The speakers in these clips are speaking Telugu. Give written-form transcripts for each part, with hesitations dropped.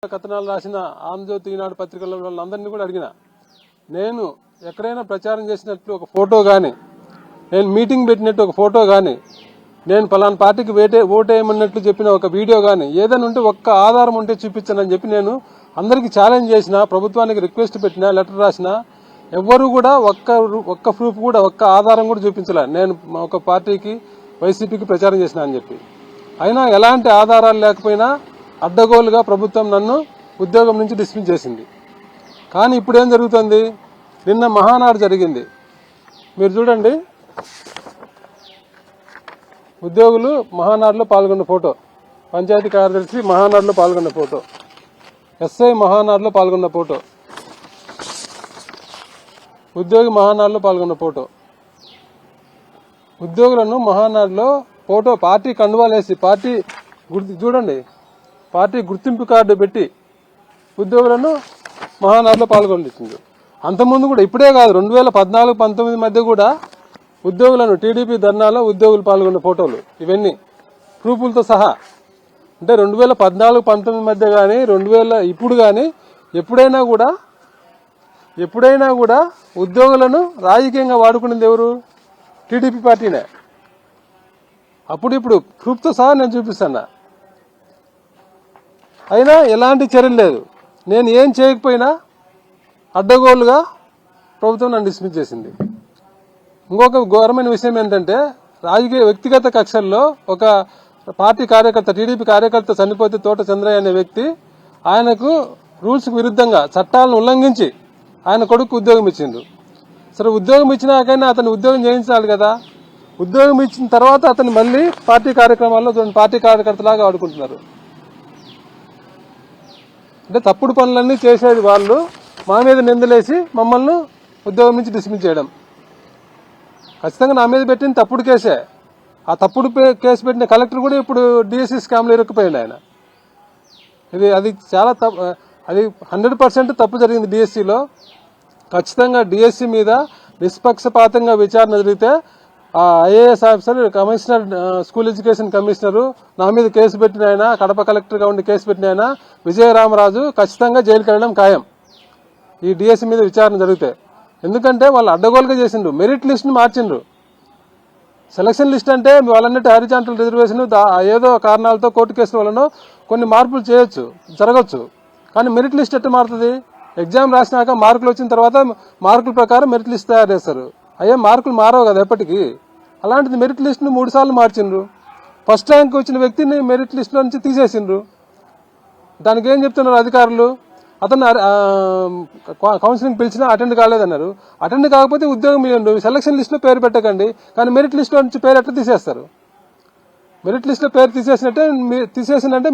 కథనాలు రాసిన ఆంధ్రజ్యోతి ఈనాడు పత్రికల వాళ్ళందరినీ కూడా అడిగిన, నేను ఎక్కడైనా ప్రచారం చేసినట్లు ఒక ఫోటో కానీ, నేను మీటింగ్ పెట్టినట్టు ఒక ఫోటో కానీ, నేను పలానా పార్టీకి ఓటేయమన్నట్లు చెప్పిన ఒక వీడియో కానీ ఏదైనా ఉంటే ఒక్క ఆధారం ఉంటే చూపించానని చెప్పి నేను అందరికీ ఛాలెంజ్ చేసిన, ప్రభుత్వానికి రిక్వెస్ట్ పెట్టినా, లెటర్ రాసిన, ఎవ్వరూ కూడా ఒక్క ప్రూఫ్ కూడా, ఒక్క ఆధారం కూడా చూపించలే నేను ఒక పార్టీకి వైసీపీకి ప్రచారం చేసిన అని చెప్పి. అయినా ఎలాంటి ఆధారాలు లేకపోయినా అడ్డగోలుగా ప్రభుత్వం నన్ను ఉద్యోగం నుంచి డిస్మిస్ చేసింది. కానీ ఇప్పుడు ఏం జరుగుతుంది? నిన్న మహానాడు జరిగింది, మీరు చూడండి. ఉద్యోగులు మహానాడులో పాల్గొన్న ఫోటో, పంచాయతీ కార్యదర్శి మహానాడులో పాల్గొన్న ఫోటో, ఎస్ఐ మహానాడులో పాల్గొన్న ఫోటో, ఉద్యోగి మహానాడులో పాల్గొన్న ఫోటో. ఉద్యోగులను మహానాడులో ఫోటో పార్టీ కండువాలేసి, పార్టీ చూడండి, పార్టీ గుర్తింపు కార్డు పెట్టి ఉద్యోగులను మహానాడులో పాల్గొనిచ్చింది. అంతకుముందు కూడా, ఇప్పుడే కాదు, 2014-19 మధ్య కూడా ఉద్యోగులను టీడీపీ ధర్నాలో ఉద్యోగులు పాల్గొన్న ఫోటోలు, ఇవన్నీ ప్రూఫ్లతో సహా. అంటే 2014-19 మధ్య కానీ, ఇప్పుడు కానీ ఎప్పుడైనా కూడా ఉద్యోగులను రాజకీయంగా వాడుకునేది ఎవరు? టీడీపీ పార్టీనే. ఇప్పుడు ప్రూఫ్తో సహా నేను చూపిస్తాను. అయినా ఎలాంటి చర్యలు లేదు. నేను ఏం చేయకపోయినా అడ్డగోలుగా ప్రభుత్వం నన్ను డిస్మిస్ చేసింది. ఇంకొక ఘోరమైన విషయం ఏంటంటే, వ్యక్తిగత కక్షల్లో ఒక పార్టీ కార్యకర్త, టీడీపీ కార్యకర్త చనిపోతే తోట చంద్రయ్య అనే వ్యక్తి, ఆయనకు రూల్స్కు విరుద్ధంగా చట్టాలను ఉల్లంఘించి ఆయన కొడుకు ఉద్యోగం ఇచ్చిండు. సరే, ఉద్యోగం ఇచ్చినాకైనా అతను ఉద్యోగం చేయించాలి కదా. ఉద్యోగం ఇచ్చిన తర్వాత అతను మళ్ళీ పార్టీ కార్యక్రమాల్లో పార్టీ కార్యకర్తలాగా ఆడుకుంటున్నారు. అంటే తప్పుడు పనులన్నీ చేసేది వాళ్ళు, మా మీద నిందలేసి మమ్మల్ని ఉద్యోగం నుంచి డిస్మిస్ చేయడం. ఖచ్చితంగా నా మీద పెట్టిన తప్పుడు కేసే. ఆ తప్పుడు కేసు పెట్టిన కలెక్టర్ కూడా ఇప్పుడు డిఎస్సి స్కామ్లో ఇరుక్కుపోయాడు ఆయన. అది చాలా అది 100% తప్పు జరిగింది డిఎస్సిలో. ఖచ్చితంగా డిఎస్సి మీద నిష్పక్షపాతంగా విచారణ జరిగితే IAS officer, commissioner, school education commissioner, నా మీద కేసు పెట్టిన ఆయన, కడప కలెక్టర్గా ఉండి కేసు పెట్టిన ఆయన విజయరామరాజు ఖచ్చితంగా జైలుకి వెళ్ళడం ఖాయం ఈ డిఎస్సి మీద విచారణ జరిగితే. ఎందుకంటే వాళ్ళు అడ్డగోలుగా చేసిండ్రు, మెరిట్ లిస్ట్ని మార్చిండ్రు. సెలక్షన్ లిస్ట్ అంటే వాళ్ళన్నట్టు హారిజాంటల్ రిజర్వేషన్ ఏదో కారణాలతో కోర్టు కేసుల వలన కొన్ని మార్పులు జరగచ్చు. కానీ మెరిట్ లిస్ట్ ఎట్లా మారుతుంది? ఎగ్జామ్ రాసినాక మార్కులు వచ్చిన తర్వాత మార్కుల ప్రకారం మెరిట్ లిస్ట్ తయారు చేస్తారు. మార్కులు మారవు కదా ఎప్పటికీ. అలాంటిది మెరిట్ లిస్ట్ను 3 సార్లు మార్చిండ్రు. ఫస్ట్ ర్యాంక్ వచ్చిన వ్యక్తిని మెరిట్ లిస్ట్లో నుంచి తీసేసిండ్రు. దానికి ఏం చెప్తున్నారు అధికారులు? అతను కౌన్సిలింగ్ పిలిచినా అటెండ్ కాలేదన్నారు. అటెండ్ కాకపోతే ఉద్యోగం ఇవ్వండి, సెలక్షన్ లిస్టులో పేరు పెట్టకండి. కానీ మెరిట్ లిస్టులో నుంచి పేరు ఎట్లా తీసేస్తారు? మెరిట్ లిస్టులో పేరు తీసేసినంటే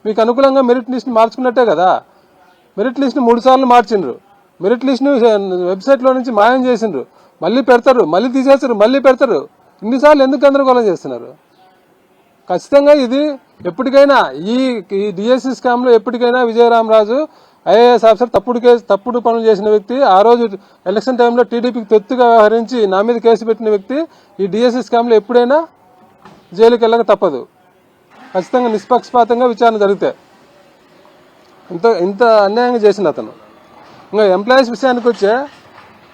మీకు అనుకూలంగా మెరిట్ లిస్ట్ని మార్చుకున్నట్టే కదా. మెరిట్ లిస్ట్ని 3 సార్లు మార్చిండ్రు. మెరిట్ లిస్ట్ను వెబ్సైట్లో నుంచి మాయం చేసిండ్రు. మళ్ళీ పెడతారు, మళ్ళీ తీసేస్తారు, మళ్ళీ పెడతారు. ఇన్నిసార్లు ఎందుకు గందరగోళం చేస్తున్నారు? ఖచ్చితంగా ఇది ఎప్పటికైనా ఈ డిఎస్సి స్కామ్లో ఎప్పటికైనా విజయరామరాజు ఐఏఎస్ ఆఫీసర్ తప్పుడు పనులు చేసిన వ్యక్తి, ఆ రోజు ఎలక్షన్ టైంలో టీడీపీకి తొత్తుగా వ్యవహరించి నా మీద కేసు పెట్టిన వ్యక్తి ఈ డిఎస్సి స్కామ్లో ఎప్పుడైనా జైలుకి వెళ్ళక తప్పదు. ఖచ్చితంగా నిష్పక్షపాతంగా విచారణ జరిగితే. ఇంత అన్యాయంగా చేసిన అతను. ఇంకా ఎంప్లాయీస్ విషయానికి వచ్చే,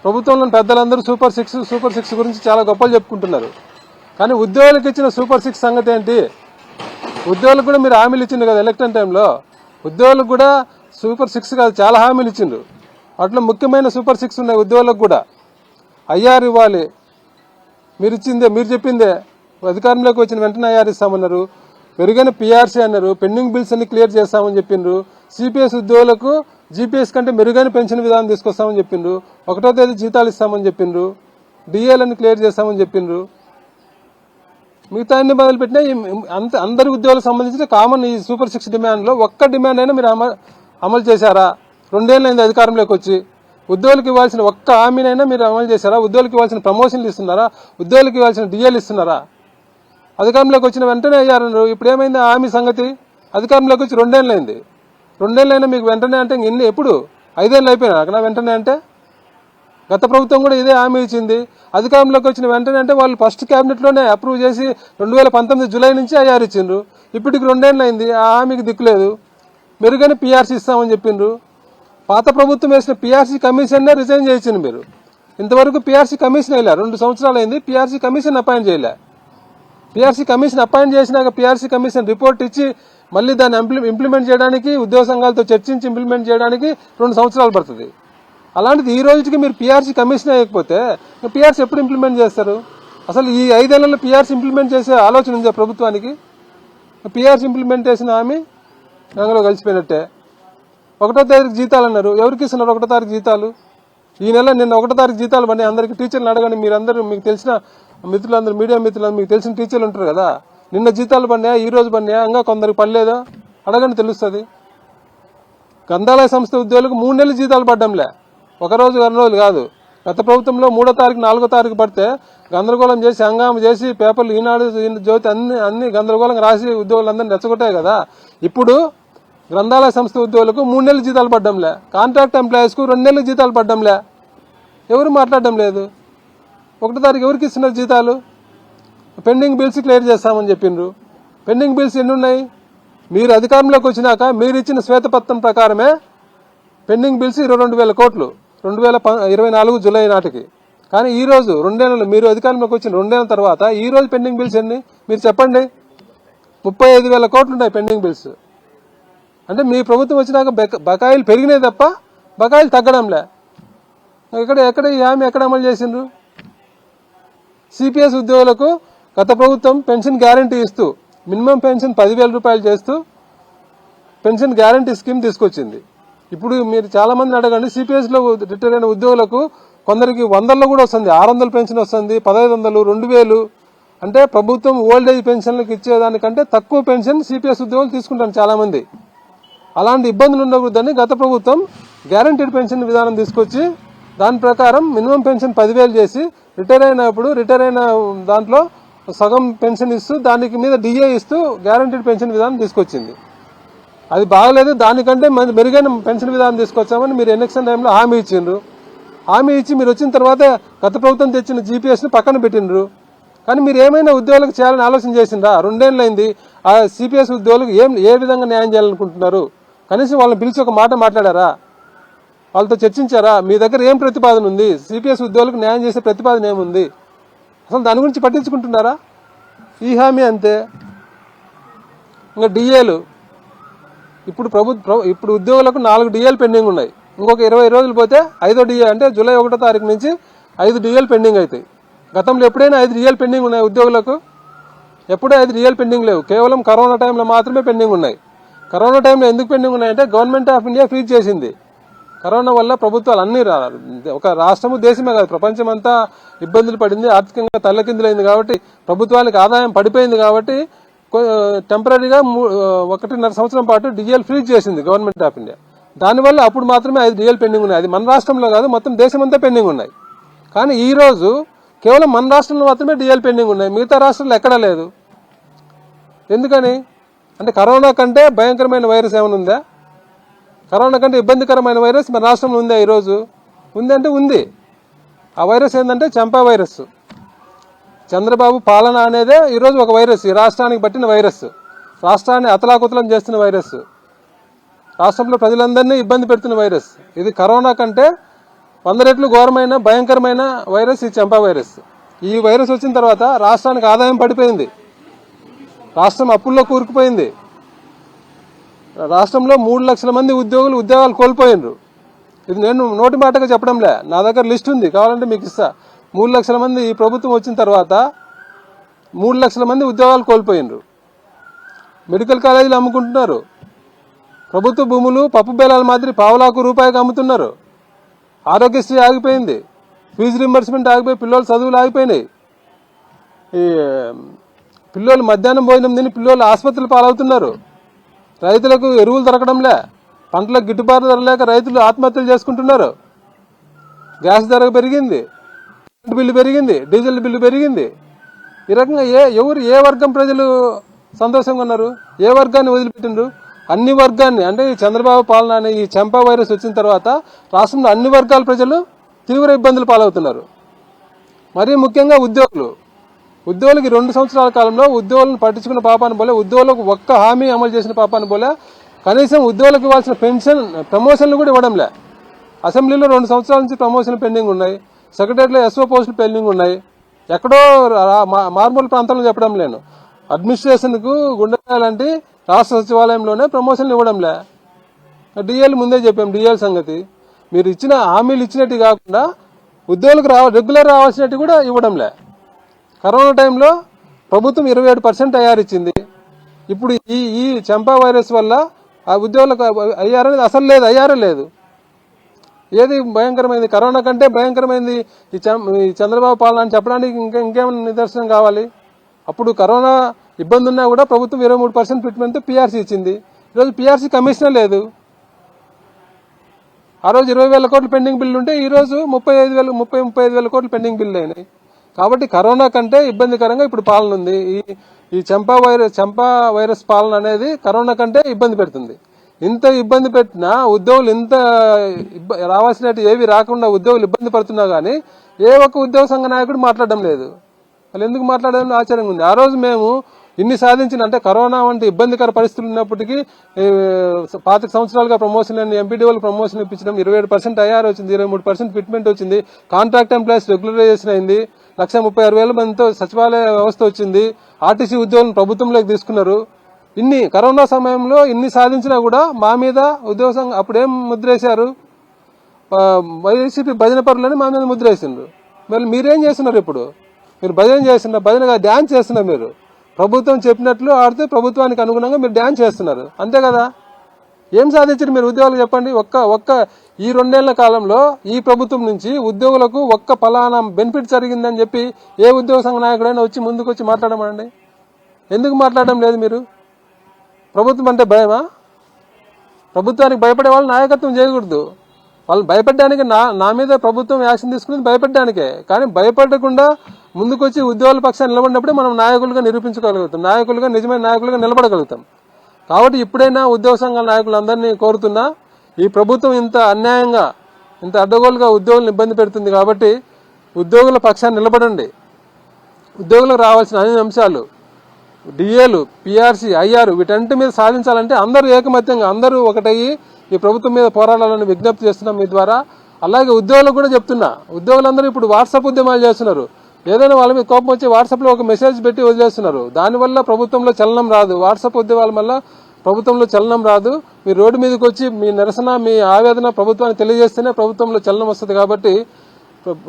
ప్రభుత్వంలోని పెద్దలందరూ సూపర్ సిక్స్ గురించి చాలా గొప్పలు చెప్పుకుంటున్నారు. కానీ ఉద్యోగులకు ఇచ్చిన సూపర్ 6 సంగతి ఏంటి? ఉద్యోగులకు కూడా మీరు హామీలు ఇచ్చిండ్రు కదా ఎలక్షన్ టైంలో. ఉద్యోగులకు కూడా సూపర్ 6 కాదు, చాలా హామీలు ఇచ్చిండ్రు. అట్లా ముఖ్యమైన సూపర్ 6 ఉన్నాయి ఉద్యోగులకు కూడా. ఐఆర్ ఇవ్వాలి, మీరు చెప్పిందే. అధికారంలోకి వచ్చిన వెంటనే ఐఆర్ ఇస్తామన్నారు. పెరిగిన పిఆర్సీ అన్నారు. పెండింగ్ బిల్స్ అన్ని క్లియర్ చేస్తామని చెప్పిండ్రు. సిపిఎస్ ఉద్యోగులకు జీపీఎస్ కంటే మెరుగైన పెన్షన్ విధానం తీసుకొస్తామని చెప్పిండ్రు. 1వ తేదీ జీతాలు ఇస్తామని చెప్పిండ్రు. డిఏలను క్లియర్ చేస్తామని చెప్పిండ్రు. మిగతా అన్ని మొదలుపెట్టినా అందరి ఉద్యోగులకు సంబంధించిన కామన్ ఈ సూపర్ 6 డిమాండ్లో ఒక్క డిమాండ్ అయినా మీరు అమలు చేశారా? 2 ఏళ్ళైంది అధికారంలోకి వచ్చి. ఉద్యోగులకు ఇవ్వాల్సిన ఒక్క హామీనైనా మీరు అమలు చేశారా? ఉద్యోగులకు ఇవ్వాల్సిన ప్రమోషన్లు ఇస్తున్నారా? ఉద్యోగులకు ఇవ్వాల్సిన డిఏలు ఇస్తున్నారా? అధికారంలోకి వచ్చిన వెంటనే అయ్యారు. ఇప్పుడు ఏమైంది హామీ సంగతి? అధికారంలోకి వచ్చి 2 ఏళ్ళైంది. 2 ఏళ్ళైనా మీకు వెంటనే అంటే ఎప్పుడు 5 ఏళ్ళు అయిపోయినా అక్కడ వెంటనే అంటే? గత ప్రభుత్వం కూడా ఇదే హామీ ఇచ్చింది. అధికారంలోకి వచ్చిన వెంటనే అంటే వాళ్ళు ఫస్ట్ క్యాబినెట్లోనే అప్రూవ్ చేసి 2019 జూలై నుంచి ఐఆర్ ఇచ్చిండ్రు. ఇప్పటికి 2 ఏళ్ళు అయింది, ఆ హామీకి దిక్కులేదు. మెరుగైన పిఆర్సీ ఇస్తామని చెప్పిండ్రు. పాత ప్రభుత్వం వేసిన పిఆర్సీ కమిషన్నే రిజైన్ చేయించింది మీరు. ఇంతవరకు పిఆర్సీ కమిషన్ వేయలే. 2 సంవత్సరాలు అయింది, పిఆర్సీ కమిషన్ అపాయింట్ చేయలే. పిఆర్సీ కమిషన్ అపాయింట్ చేసినాక పిఆర్సీ కమిషన్ రిపోర్ట్ ఇచ్చి మళ్ళీ దాన్ని ఇంప్లిమెంట్ చేయడానికి, ఉద్యోగ సంఘాలతో చర్చించి ఇంప్లిమెంట్ చేయడానికి 2 సంవత్సరాలు పడుతుంది. అలాంటిది ఈ రోజుకి మీరు పిఆర్సీ కమిషన్ వేయకపోతే పిఆర్సీ ఎప్పుడు ఇంప్లిమెంట్ చేస్తారు? అసలు ఈ 5 ఏళ్లలో పిఆర్సీ ఇంప్లిమెంట్ చేసే ఆలోచన ఉందా ప్రభుత్వానికి? పిఆర్సీ ఇంప్లిమెంటేషన్ హామీ గంగలో కలిసిపోయినట్టే. 1వ తారీఖు జీతాలు అన్నారు. ఎవరికి ఇస్తున్నారు 1వ తారీఖు జీతాలు? ఈ నెల నిన్న 1వ తారీఖు జీతాలు పడి అందరికి టీచర్లు అడగండి. మీరందరూ, మీకు తెలిసిన మిత్రులందరూ, మీడియా మిత్రులందరూ, మీకు తెలిసిన టీచర్లు ఉంటారు కదా, నిన్న జీతాలు పడినాయా, ఈ రోజు పడినాయా, ఇంకా కొందరికి పడలేదా అడగండి, తెలుస్తుంది. గ్రంథాలయ సంస్థ ఉద్యోగులకు 3 నెలలు జీతాలు పడ్డంలే. 1 రోజు 2 రోజులు కాదు. గత ప్రభుత్వంలో 3వ తారీఖు 4వ తారీఖు పడితే గందరగోళం చేసి, హంగామా చేసి, పేపర్లు ఈనాడు, జ్యోతి అన్ని గందరగోళంగా రాసి ఉద్యోగులందరినీ రెచ్చగొట్టాయి కదా. ఇప్పుడు గ్రంథాలయ సంస్థ ఉద్యోగులకు 3 నెలలు జీతాలు పడ్డంలే. కాంట్రాక్ట్ ఎంప్లాయీస్కు 2 నెలలు జీతాలు పడ్డంలే. ఎవరు మాట్లాడడం లేదు. 1వ తారీఖు ఎవరికి ఇస్తున్నారు జీతాలు? పెండింగ్ బిల్స్ క్లియర్ చేస్తామని చెప్పిండ్రు. పెండింగ్ బిల్స్ ఎన్ని ఉన్నాయి? మీరు అధికారంలోకి వచ్చినాక మీరు ఇచ్చిన శ్వేతపత్రం ప్రకారమే పెండింగ్ బిల్స్ 22,000 కోట్లు 2024 జూలై నాటికి. కానీ ఈ రోజు 2 నెలలు మీరు అధికారంలోకి వచ్చిన 2 నెలల తర్వాత ఈ రోజు పెండింగ్ బిల్స్ ఎన్ని మీరు చెప్పండి? 35,000 కోట్లు ఉన్నాయి పెండింగ్ బిల్స్. అంటే మీ ప్రభుత్వం వచ్చినాక బకాయిలు పెరిగినాయి తప్ప బకాయిలు తగ్గడంలే. ఎక్కడ ఈ హామీ ఎక్కడ అమలు చేసిండ్రు? సిపిఎస్ ఉద్యోగులకు గత ప్రభుత్వం పెన్షన్ గ్యారంటీ ఇస్తూ మినిమం పెన్షన్ 10,000 రూపాయలు చేస్తూ పెన్షన్ గ్యారంటీ స్కీమ్ తీసుకొచ్చింది. ఇప్పుడు మీరు చాలా మందిని అడగండి, సిపిఎస్లో రిటైర్ అయిన ఉద్యోగులకు కొందరికి 100లో కూడా వస్తుంది, 600 పెన్షన్ వస్తుంది, 1,500, 2,000. అంటే ప్రభుత్వం ఓల్డ్ ఏజ్ పెన్షన్లకు ఇచ్చేదానికంటే తక్కువ పెన్షన్ సిపిఎస్ ఉద్యోగులు తీసుకుంటారు చాలా మంది. అలాంటి ఇబ్బందులు ఉండకూడదని గత ప్రభుత్వం గ్యారంటీడ్ పెన్షన్ విధానం తీసుకొచ్చి దాని ప్రకారం మినిమం పెన్షన్ 10,000 చేసి రిటైర్ అయిన దాంట్లో సగం పెన్షన్ ఇస్తూ దానికి మీద డిఏ ఇస్తూ గ్యారంటీడ్ పెన్షన్ విధానం తీసుకొచ్చింది. అది బాగలేదు. దానికంటే మెరుగైన పెన్షన్ విధానం తీసుకొచ్చామని మీరు ఎలక్షన్ టైంలో హామీ ఇచ్చిండ్రు. హామీ ఇచ్చి మీరు వచ్చిన తర్వాత గత ప్రభుత్వం తెచ్చిన జీపీఎస్ని పక్కన పెట్టిండ్రు. కానీ మీరు ఏమైనా ఉద్యోగులకు చేయాలని ఆలోచన చేసిండ్రా? 2 ఏళ్ళైంది. ఆ సిపిఎస్ ఉద్యోగులకు ఏ విధంగా న్యాయం చేయాలనుకుంటున్నారు? కనీసం వాళ్ళని పిలిచి ఒక మాట మాట్లాడారా? వాళ్ళతో చర్చించారా? మీ దగ్గర ఏం ప్రతిపాదన ఉంది? సిపిఎస్ ఉద్యోగులకు న్యాయం చేసే ప్రతిపాదన ఏముంది? అసలు దాని గురించి పట్టించుకుంటున్నారా? ఈ హామీ అంతే. ఇంకా డిఏలు ఇప్పుడు ఉద్యోగులకు 4 డిఏలు పెండింగ్ ఉన్నాయి. ఇంకొక 20 రోజులు పోతే 5వ డిఏ అంటే జూలై 1వ తారీఖు నుంచి 5 డిఏలు పెండింగ్ అవుతాయి. గతంలో ఎప్పుడైనా 5 డిఏలు పెండింగ్ ఉన్నాయి ఉద్యోగులకు? ఎప్పుడూ 5 డిఏలు పెండింగ్ లేవు. కేవలం కరోనా టైంలో మాత్రమే పెండింగ్ ఉన్నాయి. కరోనా టైంలో ఎందుకు పెండింగ్ ఉన్నాయంటే గవర్నమెంట్ ఆఫ్ ఇండియా ఫ్రీజ్ చేసింది. కరోనా వల్ల ప్రభుత్వాలు అన్ని ఒక రాష్ట్రము దేశమే కాదు ప్రపంచం అంతా ఇబ్బందులు పడింది, ఆర్థికంగా తల్లకిందులైంది. కాబట్టి ప్రభుత్వానికి ఆదాయం పడిపోయింది. కాబట్టి టెంపరీగా 1.5 సంవత్సరం పాటు డిఏలు ఫ్రీజ్ చేసింది గవర్నమెంట్ ఆఫ్ ఇండియా. దానివల్ల అప్పుడు మాత్రమే 5 డిఏలు పెండింగ్ ఉన్నాయి. అది మన రాష్ట్రంలో కాదు, మొత్తం దేశం అంతా పెండింగ్ ఉన్నాయి. కానీ ఈ రోజు కేవలం మన రాష్ట్రంలో మాత్రమే డిఏలు పెండింగ్ ఉన్నాయి, మిగతా రాష్ట్రాల్లో ఎక్కడా లేదు. ఎందుకని అంటే కరోనా కంటే భయంకరమైన వైరస్ ఏమైనా ఉందా? కరోనా కంటే ఇబ్బందికరమైన వైరస్ మన రాష్ట్రంలో ఉందా? ఈరోజు ఉంది అంటే ఉంది. ఆ వైరస్ ఏంటంటే చంపా వైరస్. చంద్రబాబు పాలన అనేదే ఈరోజు ఒక వైరస్, ఈ రాష్ట్రానికి పట్టిన వైరస్, రాష్ట్రాన్ని అతలాకుతలం చేస్తున్న వైరస్, రాష్ట్రంలో ప్రజలందరినీ ఇబ్బంది పెడుతున్న వైరస్. ఇది కరోనా కంటే 100 రెట్లు ఘోరమైన భయంకరమైన వైరస్ ఈ చంపా వైరస్. ఈ వైరస్ వచ్చిన తర్వాత రాష్ట్రానికి ఆదాయం పడిపోయింది, రాష్ట్రం అప్పుల్లో కూరుకుపోయింది. రాష్ట్రంలో 3 లక్షల మంది ఉద్యోగాలు కోల్పోయినరు. ఇది నేను నోటి మాటగా చెప్పడంలే, నా దగ్గర లిస్ట్ ఉంది, కావాలంటే మీకు ఇస్తా. 3 లక్షల మంది ఈ ప్రభుత్వం వచ్చిన తర్వాత 3 లక్షల మంది ఉద్యోగాలు కోల్పోయినరు. మెడికల్ కాలేజీలు అమ్ముకుంటున్నారు, ప్రభుత్వ భూములు పప్పు బేలాల మాదిరి పావలాకు రూపాయికి అమ్ముతున్నారు. ఆరోగ్యశ్రీ ఆగిపోయింది, ఫీజు రింబర్స్మెంట్ ఆగిపోయి పిల్లలు చదువులు ఆగిపోయినాయి. ఈ పిల్లలు మధ్యాహ్నం భోజనం తిని పిల్లలు ఆసుపత్రులు పాలవుతున్నారు. రైతులకు ఎరువులు దొరకడంలే, పంటలకు గిట్టుబాటు ధర లేక రైతులు ఆత్మహత్యలు చేసుకుంటున్నారు. గ్యాస్ ధర పెరిగింది, కరెంటు బిల్లు పెరిగింది, డీజిల్ బిల్లు పెరిగింది. ఈ రకంగా ఏ వర్గం ప్రజలు సంతోషంగా ఉన్నారు? ఏ వర్గాన్ని వదిలిపెట్టిండ్రు? అన్ని వర్గాన్ని. అంటే ఈ చంద్రబాబు పాలన అనే ఈ చంపా వైరస్ వచ్చిన తర్వాత రాష్ట్రంలో అన్ని వర్గాల ప్రజలు తీవ్ర ఇబ్బందులు పాలవుతున్నారు. మరీ ముఖ్యంగా ఉద్యోగులకి 2 సంవత్సరాల కాలంలో ఉద్యోగులను పట్టించుకున్న పాపాన్ని పోలే, ఉద్యోగులకు ఒక్క హామీ అమలు చేసిన పాపాన్ని పోలే. కనీసం ఉద్యోగులకు ఇవ్వాల్సిన పెన్షన్ ప్రమోషన్లు కూడా ఇవ్వడంలే. అసెంబ్లీలో 2 సంవత్సరాల నుంచి ప్రమోషన్లు పెండింగ్ ఉన్నాయి, సెక్రటరీలో ఎస్ఓ పోస్టులు పెండింగ్ ఉన్నాయి. ఎక్కడో మారుమూల ప్రాంతాల్లో చెప్పడం లేను, అడ్మినిస్ట్రేషన్కు గుండెలాంటి రాష్ట్ర సచివాలయంలోనే ప్రమోషన్లు ఇవ్వడంలే. డిఎల్ ముందే చెప్పాం, డిఎల్ సంగతి మీరు ఇచ్చిన హామీలు ఇచ్చినట్టు కాకుండా ఉద్యోగులకు రెగ్యులర్ రావాల్సినట్టు కూడా ఇవ్వడంలే. కరోనా టైంలో ప్రభుత్వం 27% ఐఆర్ ఇచ్చింది. ఇప్పుడు ఈ చంపా వైరస్ వల్ల ఆ ఉద్యోగులకు ఐఆర్ అనేది అసలు లేదు, ఐఆర్ లేదు. ఏది భయంకరమైంది? కరోనా కంటే భయంకరమైంది ఈ చంద్రబాబు పాలన అని చెప్పడానికి ఇంకేమైనా నిదర్శనం కావాలి? అప్పుడు కరోనా ఇబ్బంది ఉన్నా కూడా ప్రభుత్వం 23% ఫిట్మెంట్తో పీఆర్సీ ఇచ్చింది. ఈరోజు పీఆర్సీ కమిషనే లేదు. ఆ రోజు 20,000 కోట్లు పెండింగ్ బిల్లు ఉంటే ఈరోజు 35,000 కోట్లు పెండింగ్ బిల్లు అయినాయి. కాబట్టి కరోనా కంటే ఇబ్బందికరంగా ఇప్పుడు పాలన ఉంది. ఈ చంపా వైరస్ పాలన అనేది కరోనా కంటే ఇబ్బంది పెడుతుంది. ఇంత ఇబ్బంది పెట్టినా ఉద్యోగులు ఇంత రావాల్సినట్టు ఏవి రాకుండా ఉద్యోగులు ఇబ్బంది పడుతున్నా కానీ ఏ ఒక్క ఉద్యోగ సంఘ నాయకుడు మాట్లాడడం లేదు. వాళ్ళు ఎందుకు మాట్లాడడం ఆశ్చర్యంగా ఉంది. ఆ రోజు మేము ఇన్ని సాధించిన, అంటే కరోనా వంటి ఇబ్బందికర పరిస్థితులు ఉన్నప్పటికీ 25 సంవత్సరాలుగా ప్రమోషన్ ఎంపీడీఓలు ప్రమోషన్ ఇప్పించడం, 27% ఐఆర్ వచ్చింది, 23% ఫిట్మెంట్ వచ్చింది, కాంట్రాక్ట్ ఎంప్లాయీస్ రెగ్యులరైజేషన్ అయింది, 136,000 మందితో సచివాలయ వ్యవస్థ వచ్చింది, ఆర్టీసీ ఉద్యోగులను ప్రభుత్వంలోకి తీసుకున్నారు. ఇన్ని కరోనా సమయంలో ఇన్ని సాధించినా కూడా మా మీద ఉద్యోగ సంఘం అప్పుడేం ముద్రేశారు? వైసీపీ భజన పరులని మా మీద ముద్రేసిండ్రు. మళ్ళీ మీరేం చేస్తున్నారు? ఇప్పుడు మీరు భజన చేస్తున్నారు, భజనగా డ్యాన్స్ చేస్తున్నారు. మీరు ప్రభుత్వం చెప్పినట్లు ఆడితే ప్రభుత్వానికి అనుగుణంగా మీరు డ్యాన్స్ చేస్తున్నారు, అంతే కదా? ఏం సాధించారు మీరు ఉద్యోగులు చెప్పండి? ఒక్క ఈ 2 నెలల కాలంలో ఈ ప్రభుత్వం నుంచి ఉద్యోగులకు ఒక్క ఫలానా బెనిఫిట్ జరిగిందని చెప్పి ఏ ఉద్యోగ సంఘ నాయకుడైనా వచ్చి ముందుకు వచ్చి మాట్లాడమండి. ఎందుకు మాట్లాడడం లేదు మీరు? ప్రభుత్వం అంటే భయమా? ప్రభుత్వానికి భయపడే వాళ్ళు నాయకత్వం చేయకూడదు. వాళ్ళు భయపడడానికి నా మీద ప్రభుత్వం యాక్షన్ తీసుకునేది భయపడడానికే. కానీ భయపడకుండా ముందుకొచ్చి ఉద్యోగుల పక్షాన్ని నిలబడినప్పుడే మనం నాయకులుగా నిరూపించుకోగలుగుతాం, నిజమైన నాయకులుగా నిలబడగలుగుతాం. కాబట్టి ఇప్పుడైనా ఉద్యోగ సంఘాల నాయకులందరినీ కోరుతున్నా, ఈ ప్రభుత్వం ఇంత అన్యాయంగా ఇంత అడ్డగోలుగా ఉద్యోగులను ఇబ్బంది పెడుతుంది కాబట్టి ఉద్యోగుల పక్షాన్ని నిలబడండి. ఉద్యోగులకు రావాల్సిన అన్ని అంశాలు డిఏలు, పిఆర్సీ, ఐఆర్ వీటన్నిటి మీద సాధించాలంటే అందరూ ఏకమత్యంగా అందరూ ఒకటయ్యి ఈ ప్రభుత్వం మీద పోరాడాలని విజ్ఞప్తి చేస్తున్నాం మీ ద్వారా. అలాగే ఉద్యోగులకు కూడా చెప్తున్నా, ఉద్యోగులందరూ ఇప్పుడు వాట్సాప్ ఉద్యమాలు చేస్తున్నారు. ఏదైనా వాళ్ళ మీద కోపం వచ్చి వాట్సాప్లో ఒక మెసేజ్ పెట్టి వదిలేస్తున్నారు. దానివల్ల ప్రభుత్వంలో చలనం రాదు. వాట్సాప్ ఉద్యమాల వల్ల ప్రభుత్వంలో చలనం రాదు. మీరు రోడ్డు మీదకి వచ్చి మీ నిరసన, మీ ఆవేదన ప్రభుత్వానికి తెలియజేస్తేనే ప్రభుత్వంలో చలనం వస్తుంది. కాబట్టి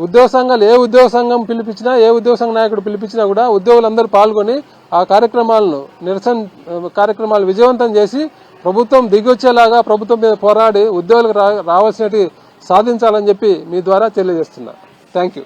ఉద్యోగ సంఘాలు ఏ ఉద్యోగ సంఘం పిలిపించినా, ఏ ఉద్యోగ సంఘ నాయకుడు పిలిపించినా కూడా ఉద్యోగులందరూ పాల్గొని ఆ కార్యక్రమాలను, నిరసన కార్యక్రమాలు విజయవంతం చేసి ప్రభుత్వం దిగొచ్చేలాగా ప్రభుత్వం మీద పోరాడి ఉద్యోగులకు రావాల్సినవి సాధించాలని చెప్పి మీ ద్వారా తెలియజేస్తున్నా. Thank you.